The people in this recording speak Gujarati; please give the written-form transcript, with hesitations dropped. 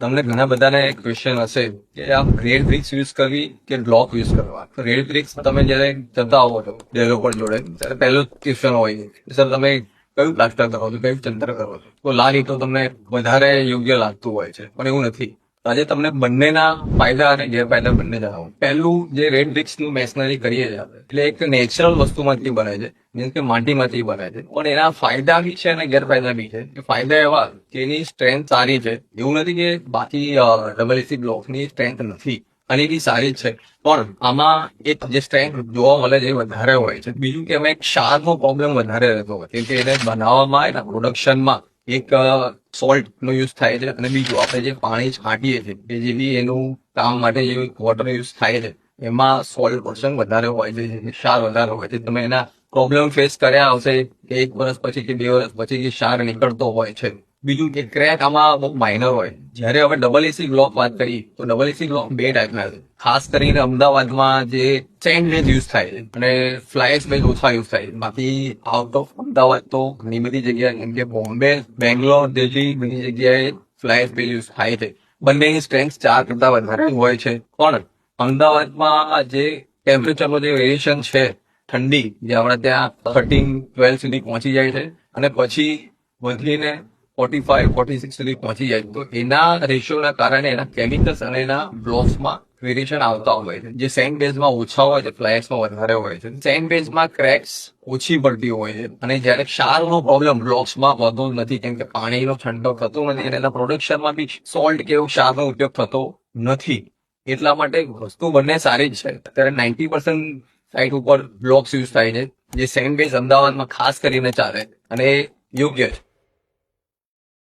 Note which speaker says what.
Speaker 1: તમને ઘણા બધાને ક્વેશ્ચન હશે કે આ રેડ બ્રિક્સ યુઝ કરવી કે બ્લોક યુઝ કરવા. તો રેડ બ્રિક્સ તમે જયારે જતા હોવો છો ડેવલપર જોડે ત્યારે પહેલું ક્વેશ્ચન હોય છે સર તમે કયું પ્લાસ્ટર કરો છો કયું ચંદ્ર કરો છો. તો લાગી તો તમને વધારે યોગ્ય લાગતું હોય છે પણ એવું નથી. આજે તમને બંનેના ફાયદા અને ગેરફાયદા બંને જણાવું. પહેલું જે રેડ બ્રિક્સ નું મેશનરી કરીએ છીએ આપણે એટલે એક નેચરલ વસ્તુમાંથી બને છે મીન્સ કે માટીમાંથી બને છે પણ એના ફાયદા બી છે અને ગેરફાયદા બી છે. ફાયદા એવા કે એની સ્ટ્રેન્થ સારી છે એવું નથી કે બાકી ડબલ એસી બ્લોકની સ્ટ્રેન્થ નથી અને એ બી સારી જ છે પણ આમાં એક જે સ્ટ્રેન્થ જોવા મળે છે એ વધારે હોય છે. બીજું કે એમાં એક ક્ષારનો પ્રોબ્લેમ વધારે રહેતો હોય કેમ કે એને બનાવવામાં એના પ્રોડક્શનમાં એક સોલ્ટ નો યુઝ થાય છે અને બીજું આપણે જે પાણી છાંટીએ છીએ કે જે બી એનું કામ માટે જે વોટર યુઝ થાય છે એમાં સોલ્ટ પર્સન્ટ વધારે હોય છે ક્ષાર વધારે હોય છે. તમે એના પ્રોબ્લેમ ફેસ કર્યા હશે કે 1 વર્ષ પછી કે 2 વર્ષ પછી જે ક્ષાર નીકળતો હોય છે. બીજું કે ક્રેક આમાં બહુ માઇનર હોય. જયારે હવે ડબલ એસી બ્લોક વાત કરીએ તો ડબલ એસી બ્લોક 2 ટાઈપના છે. ખાસ કરીને અમદાવાદમાં જે સેન્ડ બેઝ યુઝ થાય છે અને ફ્લાયસ બેઝ ઓછા યુઝ થાય છે. બાકી આઉટ ઓફ અમદાવાદ તો ઘણી બધી જગ્યાએ જેમ કે બોમ્બે, બેંગ્લોર, દિલ્હી બધી જગ્યાએ ફ્લાયસ બેઝ યુઝ થાય છે. બંનેની સ્ટ્રેન્થ 4 કરતા વધારે હોય છે પણ અમદાવાદમાં જે ટેમ્પરેચરનો જે વેરિએશન છે ઠંડી જે આપણે ત્યાં 13-12 સુધી પહોંચી જાય છે અને પછી વધીને 45-46 સુધી પહોંચી જાય તો એના રેશિયોના કારણે એના કેમિકલ્સ અને એના બ્લોક્સમાં વેરિએશન આવતા હોય છે. જે સેન્ડ બેઝમાં ઓછા હોય છે ફ્લાયસમાં વધારે હોય છે. સેન્ડ બેઝમાં ક્રેક્સ ઓછી પડતી હોય છે અને જ્યારે ક્ષારનો પ્રોબ્લેમ બ્લોક્સમાં વધતો નથી કેમ કે પાણીનો છંટકાવ થતો નથી અને એના પ્રોડક્શનમાં બી સોલ્ટ કે એવું ક્ષારનો ઉપયોગ થતો નથી. એટલા માટે વસ્તુ બંને સારી જ છે. અત્યારે 90% સાઇટ ઉપર બ્લોક્સ યુઝ થાય છે જે સેન્ડ બેઝ અમદાવાદમાં ખાસ કરીને ચાલે અને યોગ્ય છે.